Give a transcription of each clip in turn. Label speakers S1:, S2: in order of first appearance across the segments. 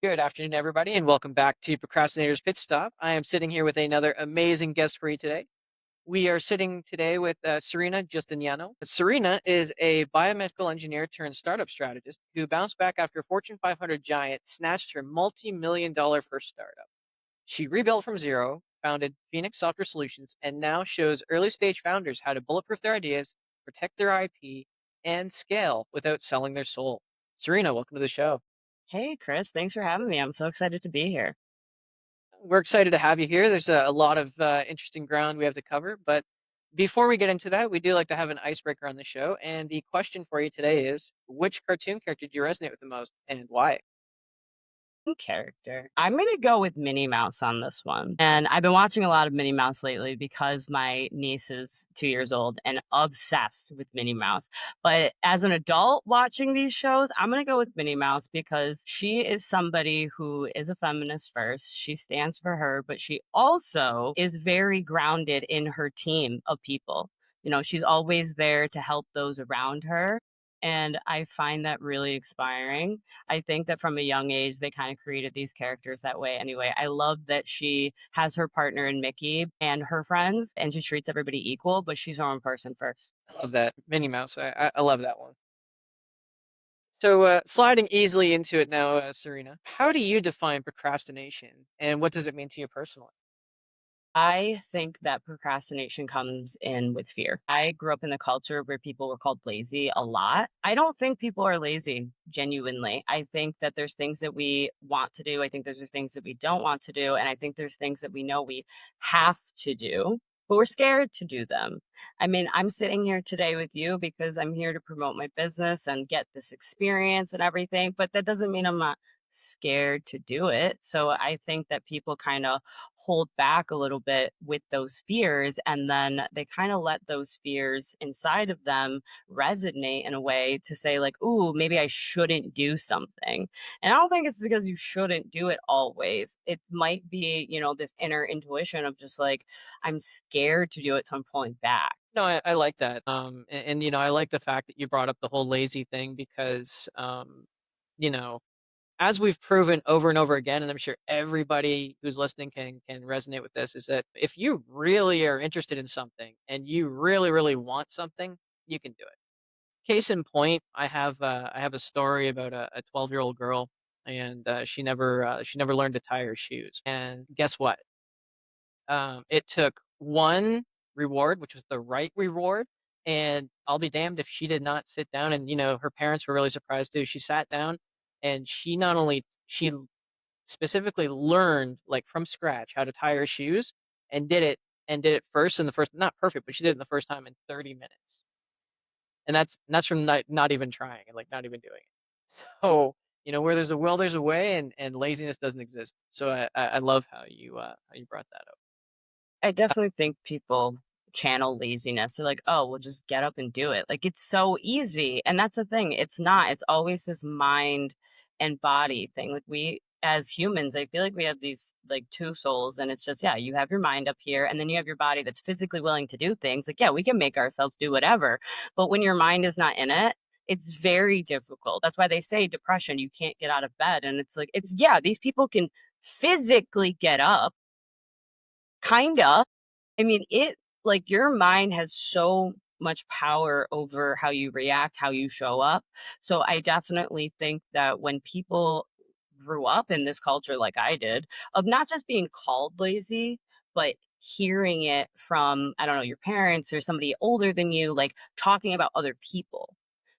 S1: Good afternoon, everybody, and welcome back to Procrastinator's Pitstop. I am sitting here with another amazing guest for you today. We are sitting today with Serena Justiniano. Serena is a biomedical engineer turned startup strategist who bounced back after a Fortune 500 giant snatched her multi-million dollar first startup. She rebuilt from zero, founded Phoenix Software Solutions, and now shows early stage founders how to bulletproof their ideas, protect their IP, and scale without selling their soul. Serena, welcome to the show.
S2: Hey, Chris, thanks for having me. I'm so excited to be here.
S1: We're excited to have you here. There's a lot of interesting ground we have to cover, but before we get into that, we do like to have an icebreaker on the show. And the question for you today is, which cartoon character do you resonate with the most, and why?
S2: Character. I'm going to go with Minnie Mouse on this one. And I've been watching a lot of Minnie Mouse lately because my niece is 2 years old and obsessed with Minnie Mouse. But as an adult watching these shows, I'm going to go with Minnie Mouse because she is somebody who is a feminist first. She stands for her, but she also is very grounded in her team of people. She's always there to help those around her. And I find that really inspiring. I think that from a young age, they kind of created these characters that way anyway. I love that she has her partner in Mickey and her friends, and she treats everybody equal, but she's her own person first.
S1: I love that Minnie Mouse. I love that one. So, sliding easily into it now, Serena. How do you define procrastination, and what does it mean to you personally?
S2: I think that procrastination comes in with fear. I grew up in a culture where people were called lazy a lot. I don't think people are lazy, genuinely. I think that there's things that we want to do. I think there's things that we don't want to do. And I think there's things that we know we have to do, but we're scared to do them. I mean, I'm sitting here today with you because I'm here to promote my business and get this experience and everything, but that doesn't mean I'm not scared to do it. So I think that people kind of hold back a little bit with those fears, and then they kind of let those fears inside of them resonate in a way to say like, ooh, maybe I shouldn't do something. And I don't think it's because you shouldn't do it always. It might be, this inner intuition of just like, I'm scared to do it, so I'm pulling back.
S1: No, I like that. I like the fact that you brought up the whole lazy thing because, you know, as we've proven over and over again, and I'm sure everybody who's listening can resonate with this, is that if you really are interested in something and you really, really want something, you can do it. Case in point, I have a story about a 12-year-old girl, and she never learned to tie her shoes. And guess what? It took one reward, which was the right reward, and I'll be damned if she did not sit down. And her parents were really surprised too. She sat down, and she not only she specifically learned like from scratch how to tie her shoes, and did it first in the first, not perfect, but she did it in the first time in 30 minutes. And that's from not even trying and like not even doing it. So, where there's a will, there's a way, and laziness doesn't exist. So I love how you brought that up.
S2: I definitely think people channel laziness. They're like, oh, we'll just get up and do it. Like it's so easy. And that's the thing. It's not. It's always this mind and body thing. Like we as humans, I feel like we have these like two souls, and it's just, yeah, you have your mind up here and then you have your body that's physically willing to do things. Like, yeah, we can make ourselves do whatever. But when your mind is not in it, it's very difficult. That's why they say depression, you can't get out of bed. And it's like, it's yeah, these people can physically get up, kinda. I mean, it like your mind has so much power over how you react, how you show up. So I definitely think that when people grew up in this culture like I did, of not just being called lazy, but hearing it from, I don't know, your parents or somebody older than you, like talking about other people.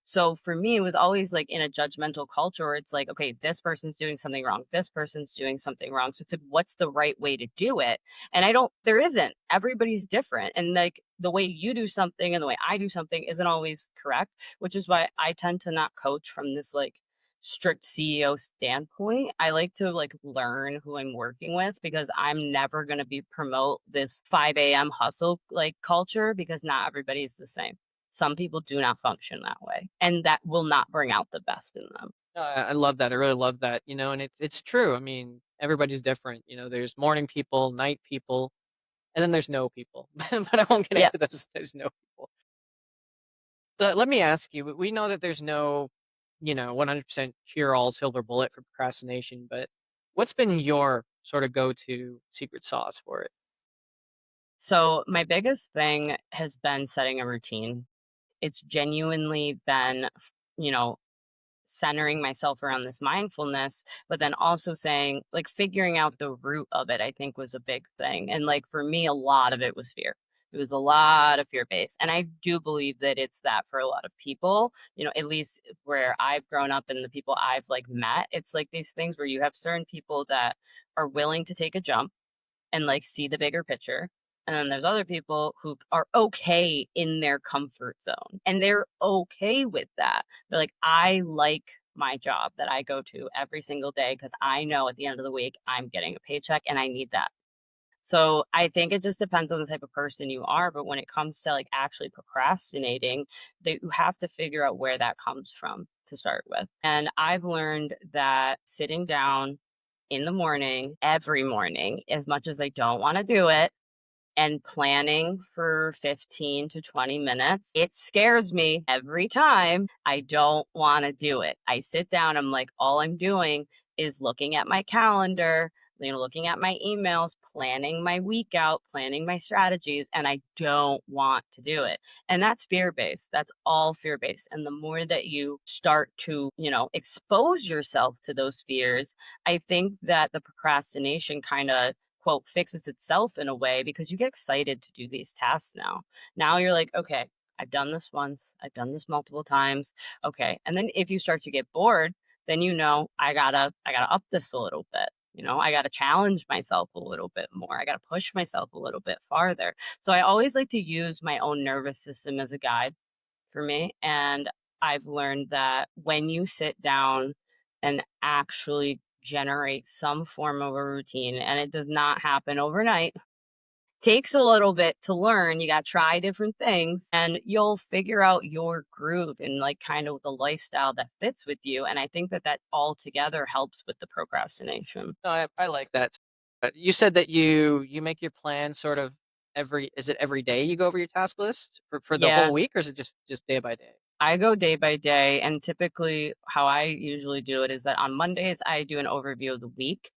S2: So for me, it was always like in a judgmental culture where it's like, okay, this person's doing something wrong. This person's doing something wrong. So it's like, what's the right way to do it? And there isn't. Everybody's different. And like the way you do something and the way I do something isn't always correct, which is why I tend to not coach from this like strict CEO standpoint. I like to like learn who I'm working with because I'm never going to be promote this 5 a.m. hustle like culture because not everybody is the same. Some people do not function that way, and that will not bring out the best in them.
S1: No, I love that. I really love that. And it's true. I mean, everybody's different. There's morning people, night people, and then there's no people. But I won't get
S2: Yeah.
S1: into this. There's no people. But let me ask you. We know that there's no 100% cure all silver bullet for procrastination, but what's been your sort of go-to secret sauce for it?
S2: So, my biggest thing has been setting a routine. It's genuinely been, centering myself around this mindfulness, but then also saying, like, figuring out the root of it, I think was a big thing. And like for me, a lot of it was fear. It was a lot of fear based. And I do believe that it's that for a lot of people, at least where I've grown up and the people I've like met. It's like these things where you have certain people that are willing to take a jump and like see the bigger picture. And then there's other people who are okay in their comfort zone and they're okay with that. They're like, I like my job that I go to every single day because I know at the end of the week I'm getting a paycheck and I need that. So I think it just depends on the type of person you are. But when it comes to like actually procrastinating, that you have to figure out where that comes from to start with. And I've learned that sitting down in the morning, every morning, as much as I don't want to do it, and planning for 15 to 20 minutes. It scares me every time. I don't want to do it. I sit down, I'm like, all I'm doing is looking at my calendar, looking at my emails, planning my week out, planning my strategies, and I don't want to do it. And that's fear based. That's all fear based. And the more that you start to, expose yourself to those fears, I think that the procrastination kind of quote fixes itself in a way because you get excited to do these tasks now. Now you're like, okay, I've done this once, I've done this multiple times. Okay. And then if you start to get bored, then I gotta up this a little bit. I gotta challenge myself a little bit more. I gotta push myself a little bit farther. So I always like to use my own nervous system as a guide for me. And I've learned that when you sit down and actually generate some form of a routine, and it does not happen overnight, takes a little bit to learn. You got to try different things and you'll figure out your groove and like kind of the lifestyle that fits with you. And I think that that all together helps with the procrastination.
S1: No, I like that. You said that you make your plan sort of is it every day you go over your task list for the whole
S2: Yeah,
S1: week, or is it just day by day?
S2: I go day by day. And typically, how I usually do it is that on Mondays, I do an overview of the week.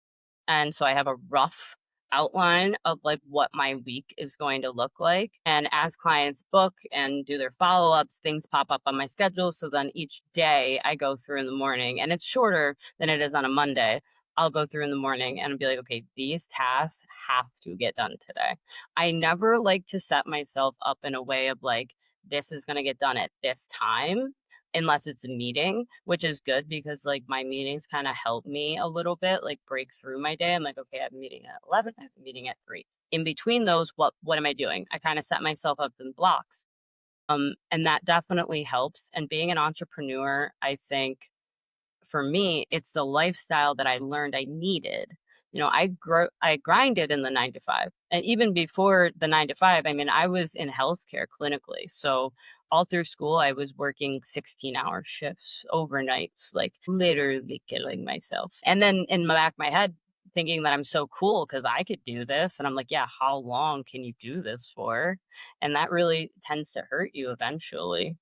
S2: And so I have a rough outline of like what my week is going to look like. And as clients book and do their follow ups, things pop up on my schedule. So then each day I go through in the morning and it's shorter than it is on a Monday. I'll go through in the morning and be like, okay, these tasks have to get done today. I never like to set myself up in a way of like, this is going to get done at this time unless it's a meeting, which is good because like my meetings kind of help me a little bit, like break through my day. I'm like, okay, I have a meeting at 11, I have a meeting at 3. In between those, what am I doing? I kind of set myself up in blocks. And that definitely helps. And being an entrepreneur, I think for me, it's the lifestyle that I learned I needed. I grinded in the 9 to 5. And even before the 9 to 5, I mean, I was in healthcare clinically. So all through school, I was working 16-hour shifts, overnights, like literally killing myself. And then in the back of my head, thinking that I'm so cool because I could do this. And I'm like, yeah, how long can you do this for? And that really tends to hurt you eventually.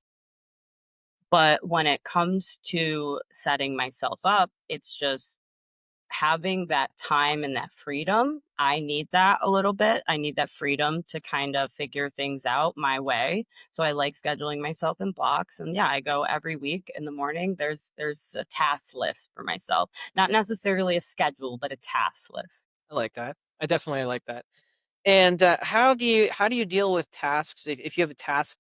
S2: But when it comes to setting myself up, it's just having that time and that freedom. I need that a little bit. I need that freedom to kind of figure things out my way. So I like scheduling myself in blocks. And yeah, I go every week in the morning. There's a task list for myself. Not necessarily a schedule, but a task list.
S1: I like that. I definitely like that. And how do you deal with tasks if you have a task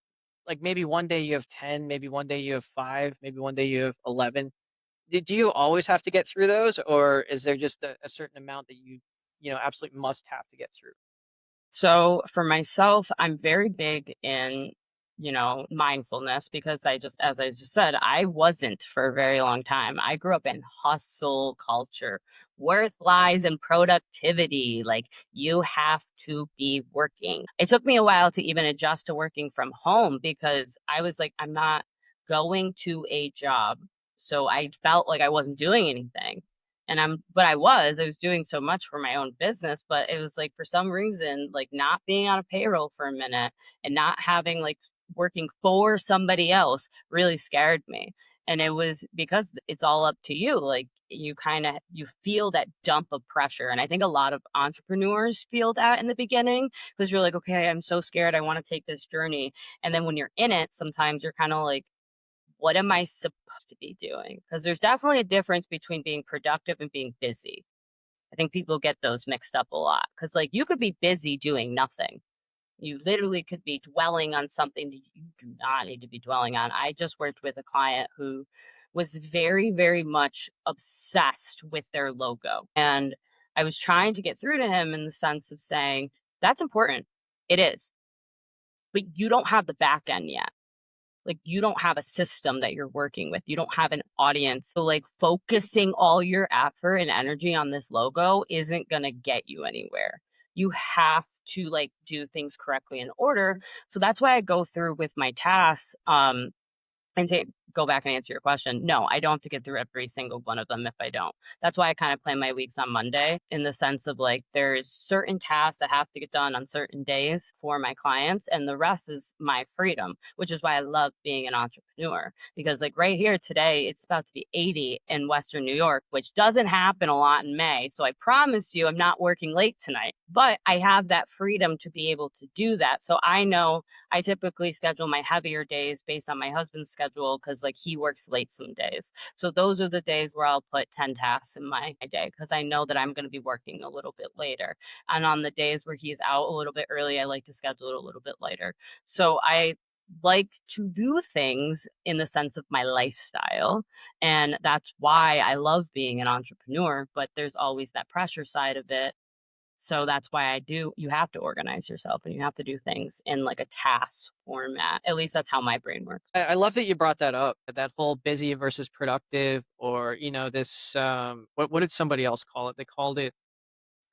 S1: like maybe one day you have 10, maybe one day you have 5, maybe one day you have 11? Do you always have to get through those, or is there just a certain amount that absolutely must have to get through?
S2: So for myself, I'm very big in, mindfulness because as I just said, I wasn't for a very long time. I grew up in hustle culture, worth lies and productivity. Like you have to be working. It took me a while to even adjust to working from home because I was like, I'm not going to a job. So I felt like I wasn't doing anything. But I was doing so much for my own business, but it was like for some reason, like not being on a payroll for a minute and not having like working for somebody else really scared me. And it was because it's all up to you. Like you kind of you feel that dump of pressure. And I think a lot of entrepreneurs feel that in the beginning because you're like, okay, I'm so scared. I want to take this journey. And then when you're in it, sometimes you're kind of like, what am I supposed to be doing? Because there's definitely a difference between being productive and being busy. I think people get those mixed up a lot because, like, you could be busy doing nothing. You literally could be dwelling on something that you do not need to be dwelling on. I just worked with a client who was very, very much obsessed with their logo. And I was trying to get through to him in the sense of saying, that's important. It is. But you don't have the back end yet. Like, you don't have a system that you're working with. You don't have an audience. So, like, focusing all your effort and energy on this logo isn't going to get you anywhere. You have to like do things correctly in order. So that's why I go through with my tasks. And to go back and answer your question, no, I don't have to get through every single one of them if I don't. That's why I kind of plan my weeks on Monday in the sense of like there's certain tasks that have to get done on certain days for my clients, and the rest is my freedom, which is why I love being an entrepreneur. Because like right here today, it's about to be 80 in Western New York, which doesn't happen a lot in May. So I promise you, I'm not working late tonight, but I have that freedom to be able to do that. So I know I typically schedule my heavier days based on my husband's schedule because like he works late some days. So those are the days where I'll put 10 tasks in my day because I know that I'm going to be working a little bit later. And on the days where he's out a little bit early, I like to schedule it a little bit later. So I like to do things in the sense of my lifestyle. And that's why I love being an entrepreneur, but there's always that pressure side of it. So that's why I do you have to organize yourself and you have to do things in like a task format. At least that's how my brain works.
S1: I love that you brought that up, that whole busy versus productive, or this what did somebody else call it? They called it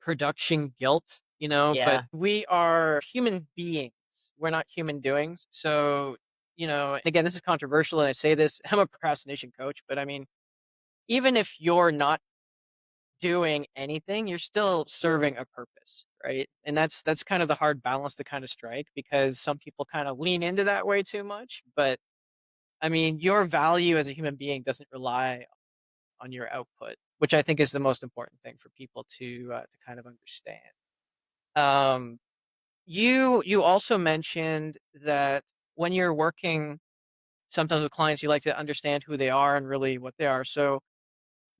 S1: production guilt, but
S2: Yeah.
S1: we are human beings. We're not human doings. So, and again, this is controversial and I say this, I'm a procrastination coach, but I mean, even if you're not doing anything, you're still serving a purpose, right? And that's kind of the hard balance to kind of strike because some people kind of lean into that way too much, but I mean, your value as a human being doesn't rely on your output, which I think is the most important thing for people to kind of understand. Um, you also mentioned that when you're working sometimes with clients, you like to understand who they are and really what they are. So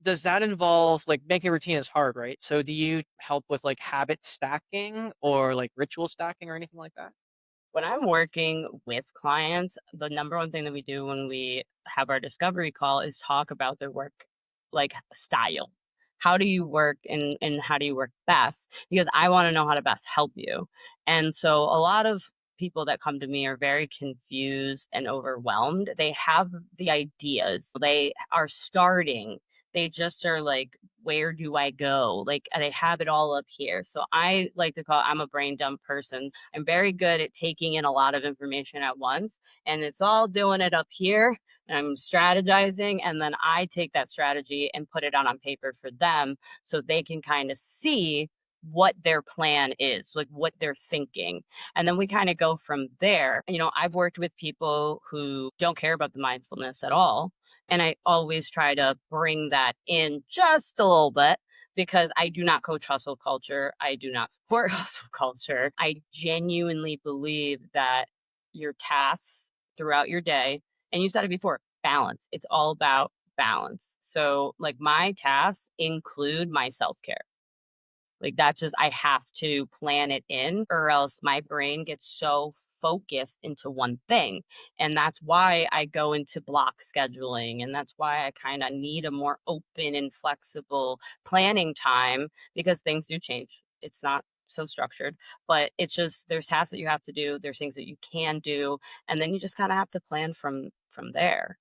S1: does that involve like making a routine is hard, right? So do you help with like habit stacking or like ritual stacking or anything like that?
S2: When I'm working with clients, the number one thing that we do when we have our discovery call is talk about their work like style. How do you work and how do you work best? Because I want to know how to best help you. And so a lot of people that come to me are very confused and overwhelmed. They have the ideas. They are starting. They just are like, where do I go? Like they have it all up here. So I like to call I'm a brain dump person. I'm very good at taking in a lot of information at once, and it's all doing it up here. And I'm strategizing, and then I take that strategy and put it on paper for them so they can kind of see what their plan is, like what they're thinking. And then we kind of go from there. I've worked with people who don't care about the mindfulness at all. And I always try to bring that in just a little bit because I do not coach hustle culture. I do not support hustle culture. I genuinely believe that your tasks throughout your day, and you said it before, balance. It's all about balance. So, like, my tasks include my self care. Like that's just I have to plan it in or else my brain gets so focused into one thing. And that's why I go into block scheduling and that's why I kind of need a more open and flexible planning time because things do change. It's not so structured, but it's just there's tasks that you have to do, there's things that you can do, and then you just kind of have to plan from there.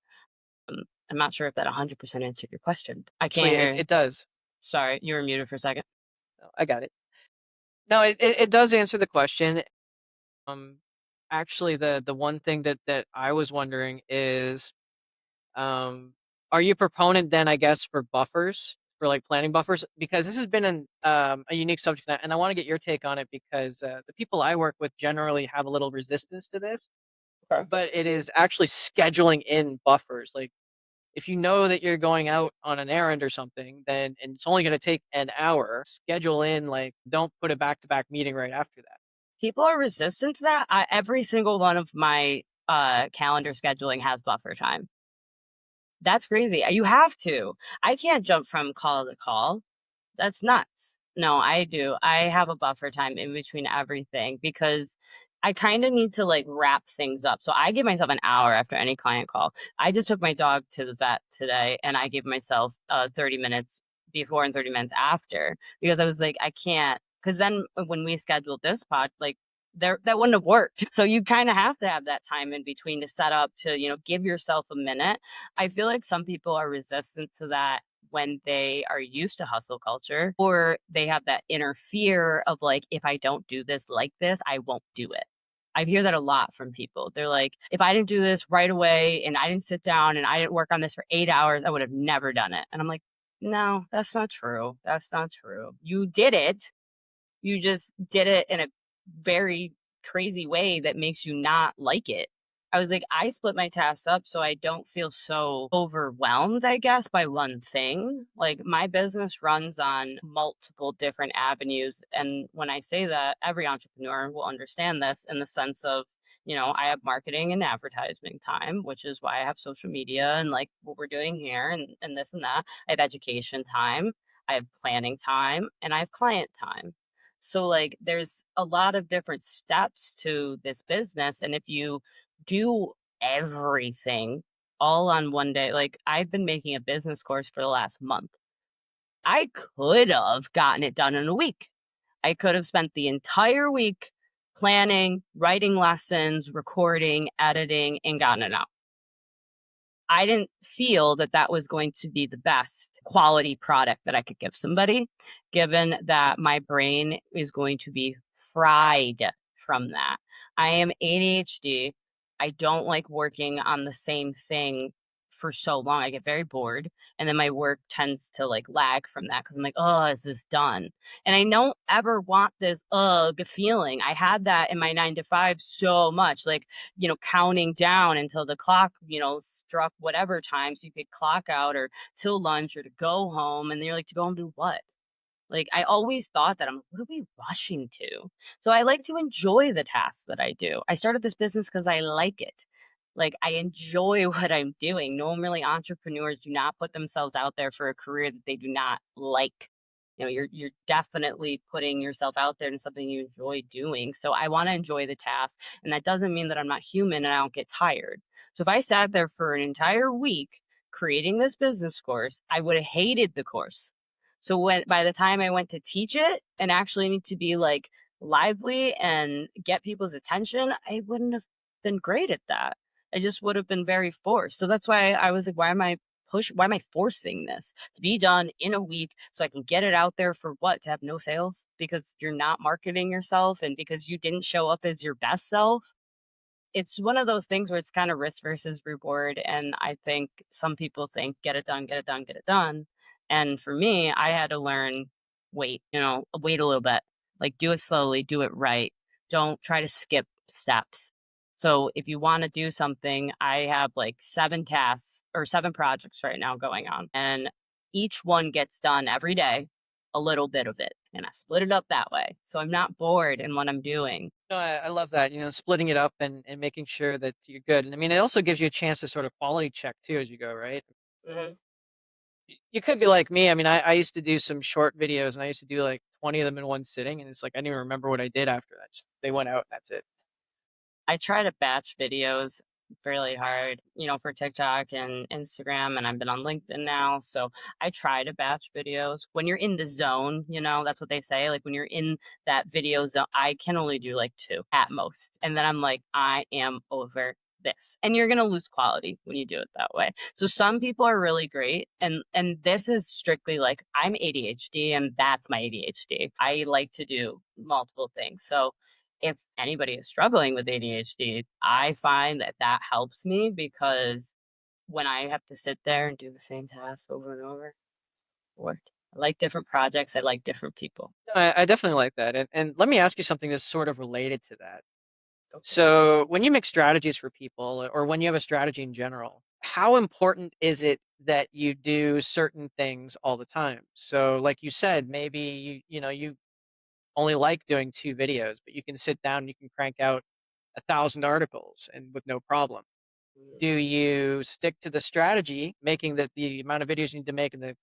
S2: Um, I'm not sure if that 100% answered your question. I
S1: Actually,
S2: can't
S1: it,
S2: hear you.
S1: it does.
S2: Sorry, you were muted for a second.
S1: No, I got it. No, it does answer the question. Um, actually, the one thing that I was wondering is, um, are you a proponent then, I guess, for buffers, for like planning buffers? Because this has been a unique subject, and I want to get your take on it because the people I work with generally have a little resistance to this,
S2: Okay.
S1: but it is actually scheduling in buffers. Like If you know that you're going out on an errand or something, then and it's only going to take an hour, schedule in like don't put a back-to-back meeting right after that.
S2: People are resistant to that. Every single one of my calendar scheduling has buffer time. That's crazy. You have to. I can't jump from call to call. That's nuts. No, I do. I have a buffer time in between everything because I kind of need to like wrap things up. So I give myself an hour after any client call. I just took my dog to the vet today and I gave myself 30 minutes before and 30 minutes after because I was like, I can't. Because then when we scheduled this pod, like, there that wouldn't have worked. So you kind of have to have that time in between to set up to, give yourself a minute. I feel like some people are resistant to that when they are used to hustle culture, or they have that inner fear of like, if I don't do this like this, I won't do it. I hear that a lot from people. They're like, if I didn't do this right away and I didn't sit down and I didn't work on this for 8 hours, I would have never done it. And I'm like, no, that's not true. That's not true. You did it. You just did it in a very crazy way that makes you not like it. I was like, I split my tasks up so I don't feel so overwhelmed, I guess, by one thing. Like, my business runs on multiple different avenues. And when I say that, every entrepreneur will understand this in the sense of, I have marketing and advertising time, which is why I have social media and like what we're doing here and this and that. I have education time, I have planning time, and I have client time. So, like, there's a lot of different steps to this business. And if you do everything all on one day, like, I've been making a business course for the last month. I could have gotten it done in a week. I could have spent the entire week planning, writing lessons, recording, editing, and gotten it out. I didn't feel that that was going to be the best quality product that I could give somebody, given that my brain is going to be fried from that. I am ADHD. I don't like working on the same thing for so long. I get very bored. And then my work tends to like lag from that because I'm like, oh, is this done? And I don't ever want this ugh feeling. I had that in my 9 to 5 so much. Like, counting down until the clock, struck whatever time so you could clock out or till lunch or to go home. And then you're like, to go home do what? Like, I always thought that I'm like, what are we rushing to? So I like to enjoy the tasks that I do. I started this business because I like it. Like, I enjoy what I'm doing. Normally, entrepreneurs do not put themselves out there for a career that they do not like. You're definitely putting yourself out there in something you enjoy doing. So I want to enjoy the task, and that doesn't mean that I'm not human and I don't get tired. So if I sat there for an entire week creating this business course, I would have hated the course. So when by the time I went to teach it and actually need to be like lively and get people's attention, I wouldn't have been great at that. I just would have been very forced. So that's why I was like, why am I forcing this to be done in a week so I can get it out there for what? To have no sales because you're not marketing yourself and because you didn't show up as your best self? It's one of those things where it's kind of risk versus reward. And I think some people think get it done, get it done, get it done. And for me, I had to learn wait, wait a little bit. Like, do it slowly, do it right. Don't try to skip steps. So if you want to do something, I have like 7 tasks or 7 projects right now going on. And each one gets done every day, a little bit of it. And I split it up that way. So I'm not bored in what I'm doing.
S1: No, I love that, splitting it up and making sure that you're good. And I mean, it also gives you a chance to sort of quality check too as you go, right? You could be like me. I mean, I used to do some short videos and I used to do like 20 of them in one sitting. And it's like, I didn't even remember what I did after that. Just, they went out and that's it.
S2: I try to batch videos fairly hard, for TikTok and Instagram, and I've been on LinkedIn now. So I try to batch videos. When you're in the zone, that's what they say. Like, when you're in that video zone, I can only do like 2 at most. And then I'm like, I am over this. And you're gonna lose quality when you do it that way. So some people are really great. And this is strictly like, I'm ADHD and that's my ADHD. I like to do multiple things. So if anybody is struggling with ADHD, I find that that helps me because when I have to sit there and do the same task over and over, what? I like different projects. I like different people.
S1: No, I definitely like that. And let me ask you something that's sort of related to that.
S2: Okay.
S1: So when you make strategies for people or when you have a strategy in general, how important is it that you do certain things all the time? So, like you said, maybe you only like doing 2 videos, but you can sit down and you can crank out 1,000 articles and with no problem. Do you stick to the strategy, making the amount of videos you need to make and the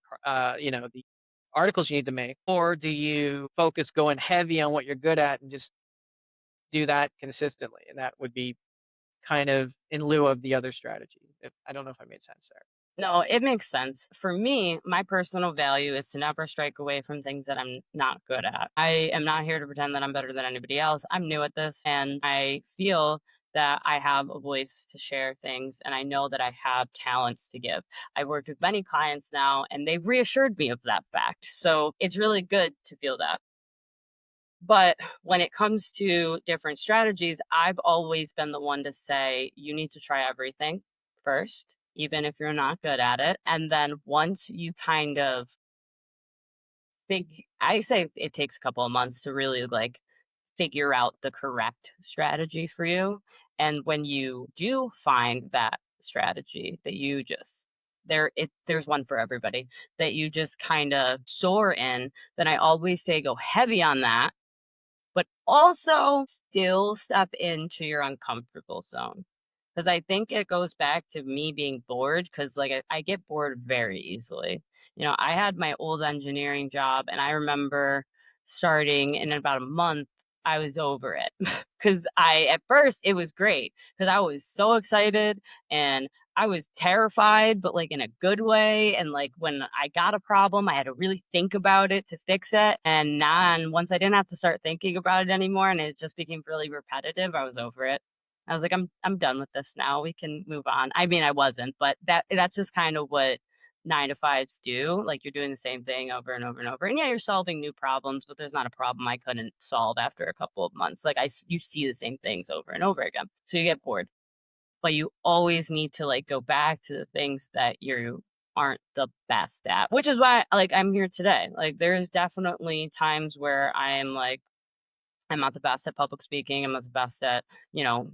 S1: articles you need to make, or do you focus going heavy on what you're good at and just do that consistently? And that would be kind of in lieu of the other strategy. I don't know if I made sense there.
S2: No, it makes sense. For me, my personal value is to never strike away from things that I'm not good at. I am not here to pretend that I'm better than anybody else. I'm new at this and I feel that I have a voice to share things and I know that I have talents to give. I've worked with many clients now and they've reassured me of that fact. So it's really good to feel that. But when it comes to different strategies, I've always been the one to say, you need to try everything first, even if you're not good at it. And then once you kind of I say it takes a couple of months to really like figure out the correct strategy for you. And when you do find that strategy that you just, there's one for everybody that you just kind of soar in, then I always say go heavy on that, but also still step into your uncomfortable zone. Because I think it goes back to me being bored, because like I get bored very easily. I had my old engineering job, and I remember starting in about a month, I was over it. Because at first, it was great because I was so excited and I was terrified, but like in a good way. And like when I got a problem, I had to really think about it to fix it. And then once I didn't have to start thinking about it anymore and it just became really repetitive, I was over it. I was like, I'm done with this now. We can move on. I mean, I wasn't, but that's just kind of what 9 to 5s do. Like you're doing the same thing over and over and over. And yeah, you're solving new problems, but there's not a problem I couldn't solve after a couple of months. Like you see the same things over and over again. So you get bored. But you always need to like go back to the things that you aren't the best at, which is why like I'm here today. Like there's definitely times where I am like I'm not the best at public speaking. I'm not the best at, you know,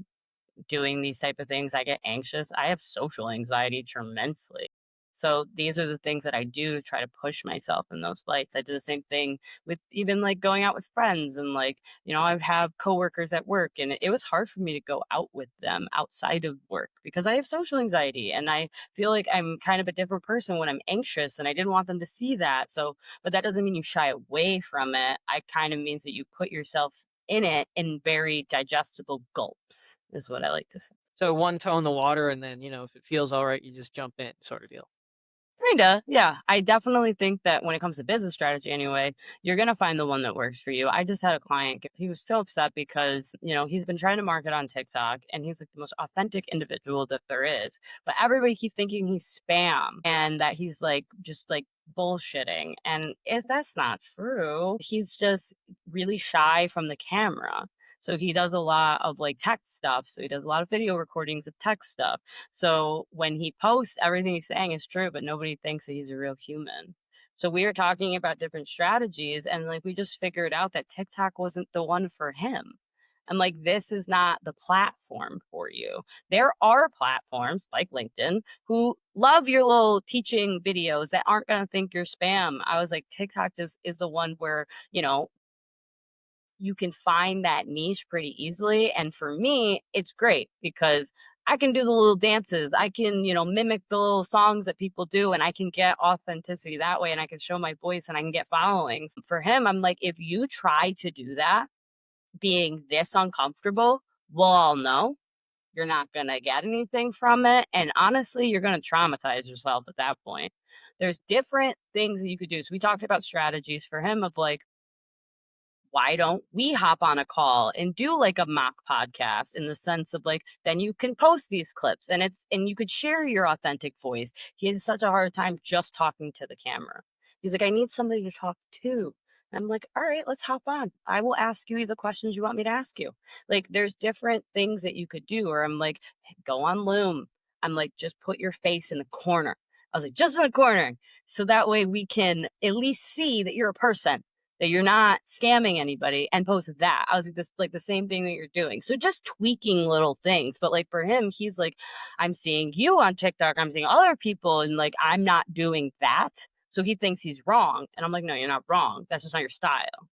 S2: doing these type of things. I get anxious. I have social anxiety tremendously. So these are the things that I do to try to push myself in those lights. I do the same thing with even like going out with friends and like, I have coworkers at work and it was hard for me to go out with them outside of work because I have social anxiety and I feel like I'm kind of a different person when I'm anxious and I didn't want them to see that. So, but that doesn't mean you shy away from it. I kind of means that you put yourself in it in very digestible gulps, is what I like to say.
S1: So one toe in the water, and then if it feels all right, you just jump in, sort of deal.
S2: Kinda, yeah. I definitely think that when it comes to business strategy anyway, you're gonna find the one that works for you. I just had a client, he was so upset because, he's been trying to market on TikTok and he's like the most authentic individual that there is. But everybody keeps thinking he's spam and that he's like just like bullshitting. And is that's not true. He's just really shy from the camera. So he does a lot of like tech stuff. So he does a lot of video recordings of tech stuff. So when he posts, everything he's saying is true, but nobody thinks that he's a real human. So we were talking about different strategies, and like we just figured out that TikTok wasn't the one for him. And like, this is not the platform for you. There are platforms like LinkedIn who love your little teaching videos that aren't going to think you're spam. I was like, TikTok is the one where, you can find that niche pretty easily. And for me, it's great because I can do the little dances. I can, mimic the little songs that people do and I can get authenticity that way and I can show my voice and I can get followings. For him, I'm like, if you try to do that, being this uncomfortable, we'll all know you're not going to get anything from it. And honestly, you're going to traumatize yourself at that point. There's different things that you could do. So we talked about strategies for him of like, why don't we hop on a call and do like a mock podcast in the sense of like then you can post these clips and you could share your authentic voice. He has such a hard time just talking to the camera. He's like, I need somebody to talk to. And I'm like, all right, let's hop on. I will ask you the questions you want me to ask you. Like there's different things that you could do. Or I'm like, "Hey, go on Loom. I'm like, just put your face in the corner. I was like, just in the corner. So that way we can at least see that you're a person that you're not scamming anybody, and post that. I was like, this like the same thing that you're doing. So just tweaking little things. But like for him, he's like, I'm seeing you on TikTok, I'm seeing other people, and like I'm not doing that. So he thinks he's wrong. And I'm like, no, you're not wrong. That's just not your style.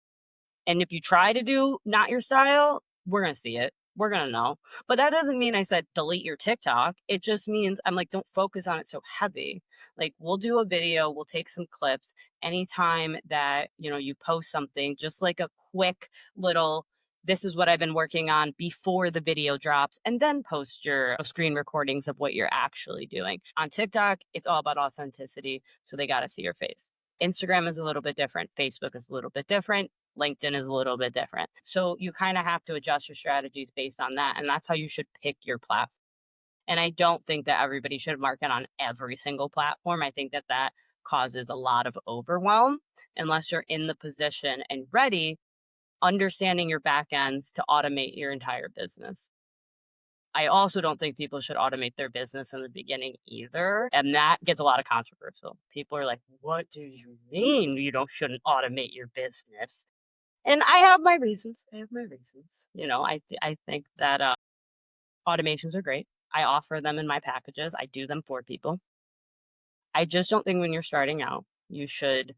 S2: And if you try to do not your style, we're going to see it. We're going to know. But that doesn't mean I said delete your TikTok. It just means I'm like, don't focus on it so heavy. Like, we'll do a video, we'll take some clips anytime that, you post something, just like a quick little, this is what I've been working on before the video drops, and then post your screen recordings of what you're actually doing. On TikTok, it's all about authenticity. So they got to see your face. Instagram is a little bit different. Facebook is a little bit different. LinkedIn is a little bit different. So you kind of have to adjust your strategies based on that. And that's how you should pick your platform. And I don't think that everybody should market on every single platform. I think that that causes a lot of overwhelm unless you're in the position and ready, understanding your back ends to automate your entire business. I also don't think people should automate their business in the beginning either. And that gets a lot of controversial. People are like, what do you mean shouldn't automate your business? And I have my reasons. I have my reasons. I think that automations are great. I offer them in my packages. I do them for people. I just don't think when you're starting out, you should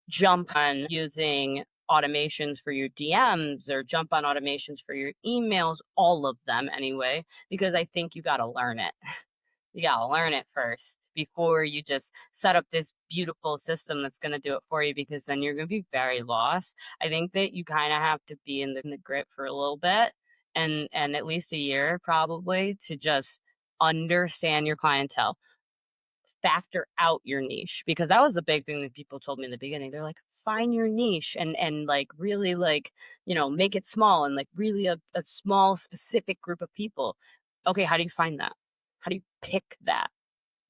S2: jump on using automations for your DMs or jump on automations for your emails, all of them anyway, because I think you got to learn it. You got to learn it first before you just set up this beautiful system that's going to do it for you, because then you're going to be very lost. I think that you kind of have to be in the grip for a little bit, and at least a year probably, to just understand your clientele, factor out your niche, because that was the big thing that people told me in the beginning. They're like, find your niche and like really like, make it small and like really a small specific group of people. Okay, how do you find that? How do you pick that?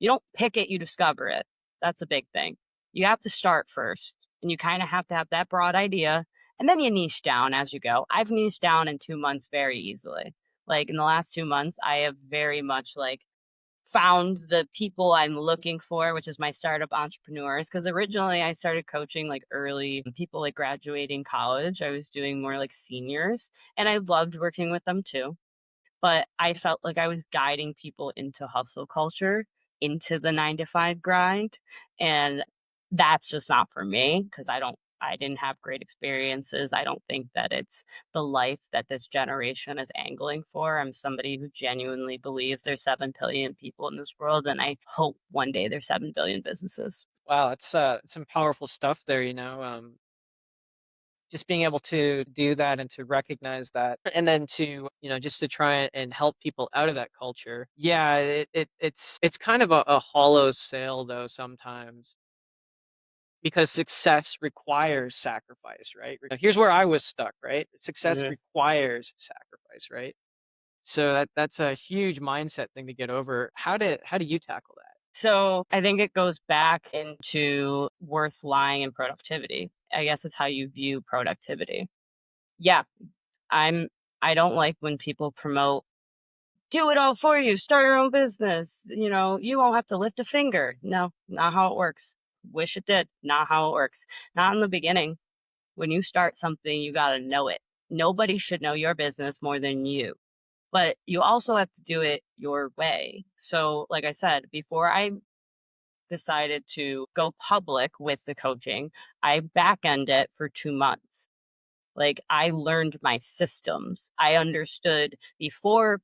S2: You don't pick it, you discover it. That's a big thing. You have to start first, and you kind of have to have that broad idea, and then you niche down as you go. I've niched down in 2 months very easily. Like in the last 2 months, I have very much like found the people I'm looking for, which is my startup entrepreneurs. Because originally I started coaching like early people like graduating college. I was doing more like seniors, and I loved working with them too. But I felt like I was guiding people into hustle culture, into the 9 to 5 grind. And that's just not for me, because I didn't have great experiences. I don't think that it's the life that this generation is angling for. I'm somebody who genuinely believes there's 7 billion people in this world, and I hope one day there's 7 billion businesses.
S1: Wow, it's some powerful stuff there, just being able to do that and to recognize that, and then to, just to try and help people out of that culture. Yeah, it's kind of a hollow sale though sometimes, because success requires sacrifice, right? Here's where I was stuck, right? Success
S2: Mhm.
S1: requires sacrifice, right? So that's a huge mindset thing to get over. How do you tackle that?
S2: So I think it goes back into worth lying and productivity. I guess it's how you view productivity. Yeah, I'm I don't like when people promote, do it all for you, start your own business, you won't have to lift a finger. No, not how it works. Wish it did. Not how it works. Not in the beginning. When you start something, you got to know it. Nobody should know your business more than you. But you also have to do it your way. So, like I said, before I decided to go public with the coaching, I back end it for 2 months. Like, I learned my systems. I understood before,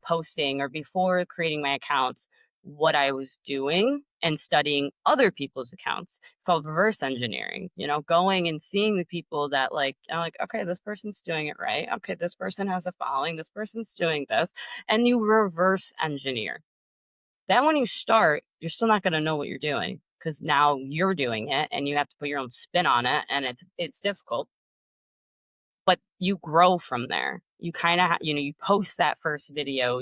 S2: posting or before creating my accounts, what I was doing and studying other people's accounts. It's called reverse engineering, going and seeing the people that like, I'm like, okay, this person's doing it right. Okay, this person has a following. This person's doing this. And you reverse engineer. Then when you start, you're still not going to know what you're doing, because now you're doing it and you have to put your own spin on it, and it's difficult, but you grow from there. You kind of, you post that first video,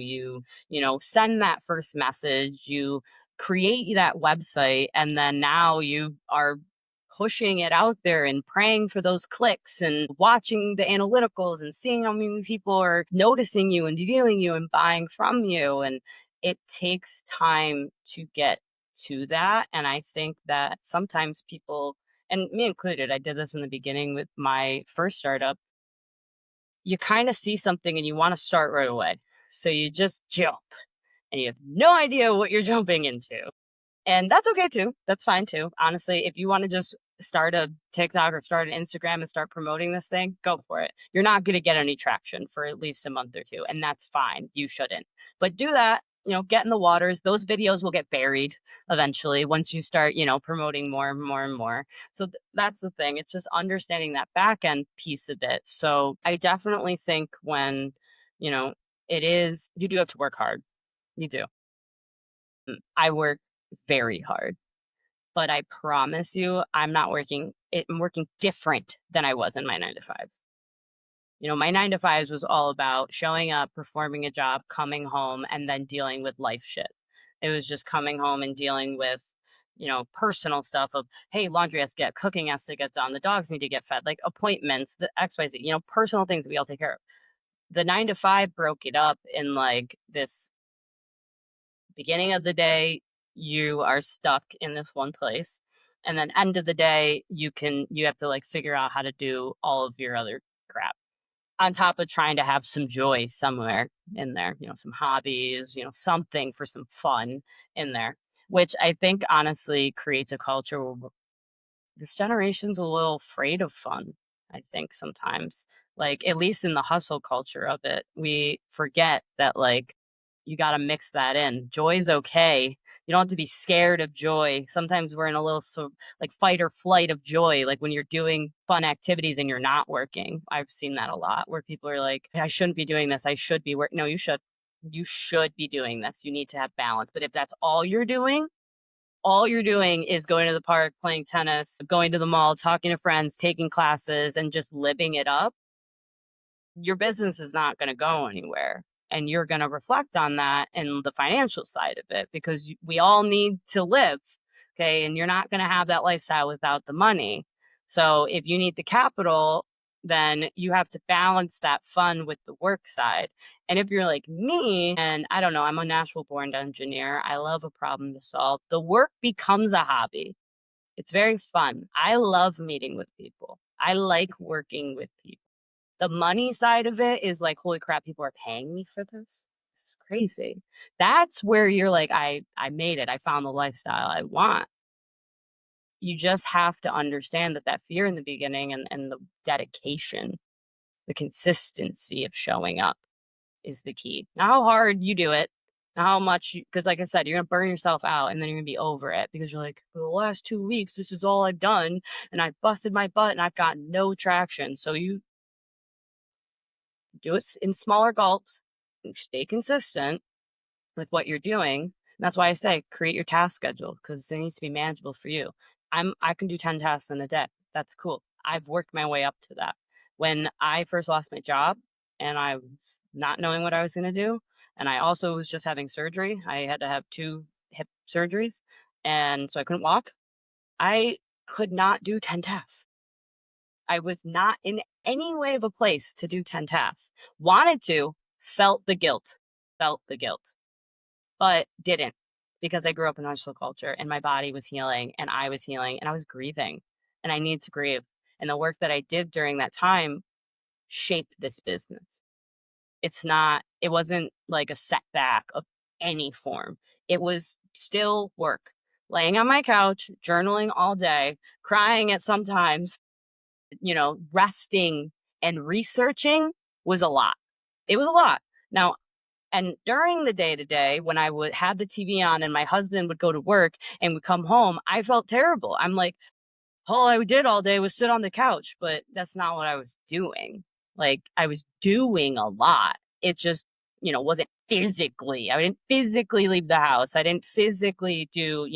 S2: send that first message, you create that website, and then now you are pushing it out there and praying for those clicks and watching the analyticals and seeing how many people are noticing you and viewing you and buying from you. And it takes time to get to that. And I think that sometimes people, and me included, I did this in the beginning with my first startup. You kind of see something and you want to start right away. So you just jump and you have no idea what you're jumping into. And that's okay too. That's fine too. Honestly, if you want to just start a TikTok or start an Instagram and start promoting this thing, go for it. You're not going to get any traction for at least a month or two, and that's fine. You shouldn't. But do that, get in the waters. Those videos will get buried eventually once you start, promoting more and more and more. So that's the thing. It's just understanding that back end piece of it. So I definitely think when, you know, it is, you do have to work hard. You do. I work very hard, but I promise you, I'm working different than I was in my 9 to 5s. My 9 to 5s was all about showing up, performing a job, coming home, and then dealing with life shit. It was just coming home and dealing with, personal stuff of, hey, laundry has to get, cooking has to get done, the dogs need to get fed, like appointments, the XYZ, personal things that we all take care of. The 9 to 5 broke it up in like this beginning of the day, you are stuck in this one place. And then end of the day, you have to like figure out how to do all of your other crap on top of trying to have some joy somewhere in there, some hobbies, something for some fun in there, which I think honestly creates a culture where this generation's a little afraid of fun, I think sometimes. Like, at least in the hustle culture of it, we forget that, like, you got to mix that in. Joy's okay. You don't have to be scared of joy. Sometimes we're in a little like fight or flight of joy, like when you're doing fun activities and you're not working. I've seen that a lot where people are like, I shouldn't be doing this. I should be working. No, you should. You should be doing this. You need to have balance. But if that's all you're doing is going to the park, playing tennis, going to the mall, talking to friends, taking classes, and just living it up, your business is not going to go anywhere. And you're going to reflect on that in the financial side of it because we all need to live. Okay. And you're not going to have that lifestyle without the money. So if you need the capital, then you have to balance that fun with the work side. And if you're like me, and I don't know, I'm a natural born engineer, I love a problem to solve, the work becomes a hobby. It's very fun. I love meeting with people. I like working with people. The money side of it is like, holy crap, people are paying me for this. This is crazy. That's where you're like, I made it. I found the lifestyle I want. You just have to understand that fear in the beginning and the dedication, the consistency of showing up is the key. Not how hard you do it, not how much, because like I said, you're going to burn yourself out and then you're going to be over it because you're like, for the last 2 weeks, this is all I've done. And I've busted my butt and I've got no traction. So you do it in smaller gulps and stay consistent with what you're doing. And that's why I say create your task schedule because it needs to be manageable for you. I can do 10 tasks in a day. That's cool. I've worked my way up to that. When I first lost my job and I was not knowing what I was going to do, and I also was just having surgery, I had to have 2 hip surgeries, and so I couldn't walk. I could not do 10 tasks. I was not in any way of a place to do 10 tasks. Wanted to, felt the guilt, but didn't because I grew up in hustle culture and my body was healing and I was healing and I was grieving and I need to grieve. And the work that I did during that time shaped this business. It wasn't like a setback of any form. It was still work. Laying on my couch, journaling all day, crying at sometimes, resting and researching was a lot. It was a lot. Now, and during the day to day, when I would have the TV on and my husband would go to work and would come home, I felt terrible. I'm like, all I did all day was sit on the couch, but that's not what I was doing. Like I was doing a lot. It just, wasn't physically. I didn't physically leave the house. I didn't physically do,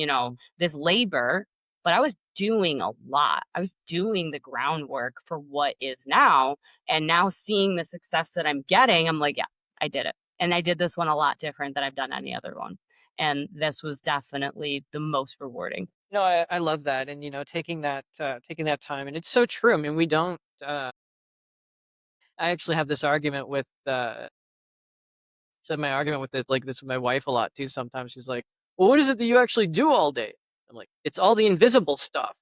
S2: this labor, but I was doing a lot. I was doing the groundwork for what is now. And now seeing the success that I'm getting, I'm like, yeah, I did it. And I did this one a lot different than I've done any other one. And this was definitely the most rewarding.
S1: No, I love that, and taking that time, and it's so true. I mean, we don't. I actually have this argument with so my argument with this with my wife a lot too. Sometimes she's like, "Well, what is it that you actually do all day?" I'm like, "It's all the invisible stuff."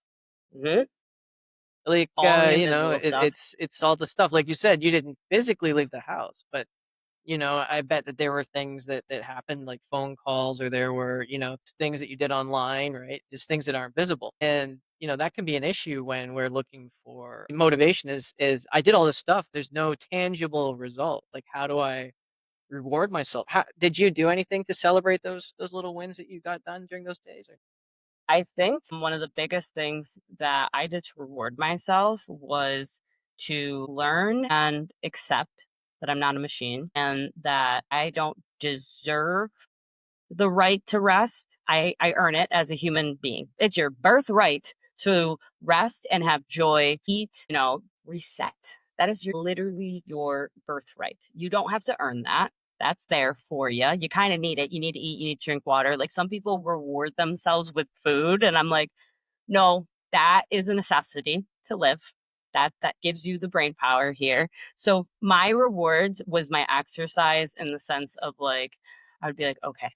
S1: Like,
S2: All the
S1: you know,
S2: invisible stuff.
S1: it's all the stuff, like you said, you didn't physically leave the house, but, you know, I bet that there were things that happened, like phone calls, or there were, you know, things that you did online, right? Just things that aren't visible. And, you know, that can be an issue when we're looking for motivation is I did all this stuff. There's no tangible result. Like, how do I reward myself? How, did you do anything to celebrate those little wins that you got done during those days? Or
S2: I think one of the biggest things that I did to reward myself was to learn and accept that I'm not a machine and that I don't deserve the right to rest. I earn it as a human being. It's your birthright to rest and have joy, eat, reset. That is literally your birthright. You don't have to earn that. That's there for you. You kind of need it. You need to eat, you need to drink water. Like some people reward themselves with food. And I'm like, no, that is a necessity to live. That gives you the brain power here. So my rewards was my exercise in the sense of like, I would be like, okay,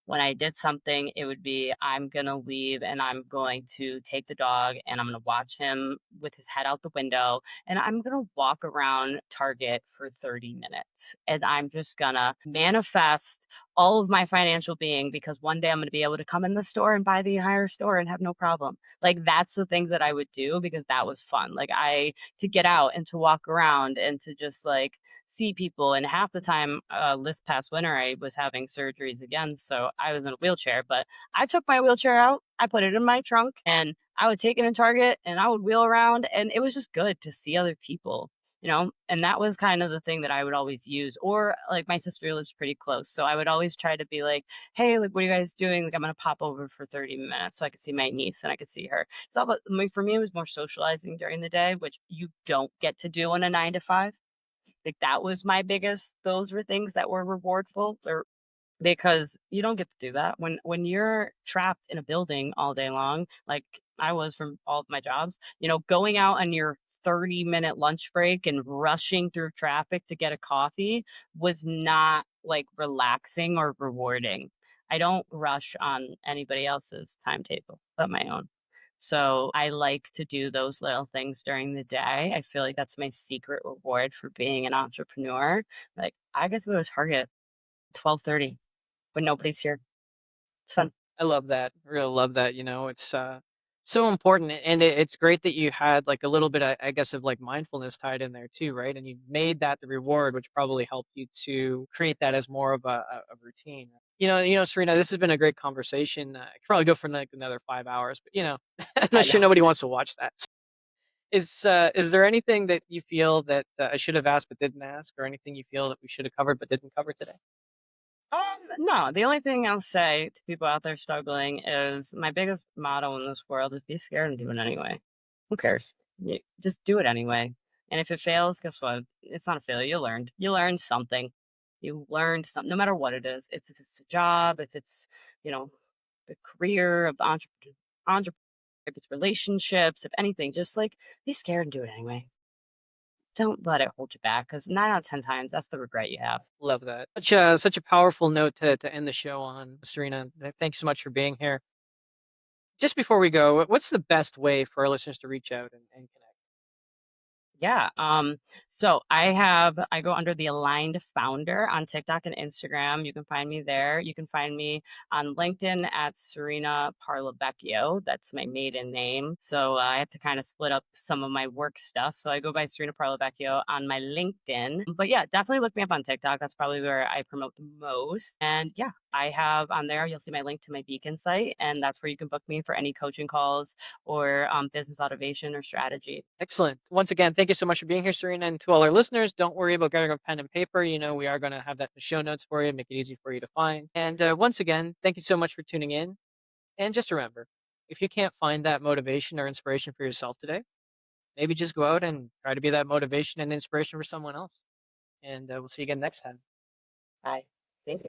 S2: when I did something, it would be I'm gonna leave and I'm going to take the dog and I'm gonna watch him with his head out the window and I'm gonna walk around Target for 30 minutes. And I'm just gonna manifest all of my financial being because one day I'm gonna be able to come in the store and buy the entire store and have no problem. Like that's the things that I would do because that was fun. Like I to get out and to walk around and to just like see people. And half the time, this past winter, I was having surgeries again. So I was in a wheelchair, but I took my wheelchair out, I put it in my trunk, and I would take it in Target and I would wheel around. And it was just good to see other people. And that was kind of the thing that I would always use. Or like my sister lives pretty close. So I would always try to be like, hey, like, what are you guys doing? Like, I'm going to pop over for 30 minutes so I could see my niece and I could see her. It's all about, I mean, for me, it was more socializing during the day, which you don't get to do in a 9 to 5. Like, that was my biggest those were things that were rewardful or because you don't get to do that when you're trapped in a building all day long, like I was from all of my jobs, going out on your 30-minute lunch break and rushing through traffic to get a coffee was not, like, relaxing or rewarding. I don't rush on anybody else's timetable but my own. So, I like to do those little things during the day. I feel like that's my secret reward for being an entrepreneur. Like, I get to go to Target 12:30 when nobody's here. It's fun.
S1: I love that. Really love that. You know, it's so important, and it's great that you had like a little bit, I guess, of like mindfulness tied in there too, right? And you made that the reward, which probably helped you to create that as more of a routine. Serena, this has been a great conversation. I could probably go for like another 5 hours, but I'm
S2: I
S1: sure
S2: know.
S1: nobody wants to watch that. Is there anything that you feel that I should have asked but didn't ask, or anything you feel that we should have covered but didn't cover today?
S2: No, the only thing I'll say to people out there struggling is my biggest motto in this world is be scared and do it anyway. Who cares? Just do it anyway. And if it fails, guess what? It's not a failure. You learned. You learned something. You learned something, no matter what it is. It's if it's a job, if it's, you know, the career of entrepreneur, if it's relationships, if anything, just like be scared and do it anyway. Don't let it hold you back because 9 out of 10 times that's the regret you have.
S1: Love that. Such a powerful note to end the show on, Serena. Thank you so much for being here. Just before we go, what's the best way for our listeners to reach out and connect?
S2: Yeah. So I go under the Aligned Founder on TikTok and Instagram. You can find me there. You can find me on LinkedIn at Serena Parlavecchio. That's my maiden name. So I have to kind of split up some of my work stuff. So I go by Serena Parlavecchio on my LinkedIn. But yeah, definitely look me up on TikTok. That's probably where I promote the most. And yeah, I have on there, you'll see my link to my Beacon site. And that's where you can book me for any coaching calls or business automation or strategy.
S1: Excellent. Once again, thank you so much for being here, Serena. And to all our listeners, don't worry about getting a pen and paper. We are going to have that in the show notes for you, make it easy for you to find. And once again, thank you so much for tuning in. And just remember, if you can't find that motivation or inspiration for yourself today, maybe just go out and try to be that motivation and inspiration for someone else. And we'll see you again next time.
S2: Bye.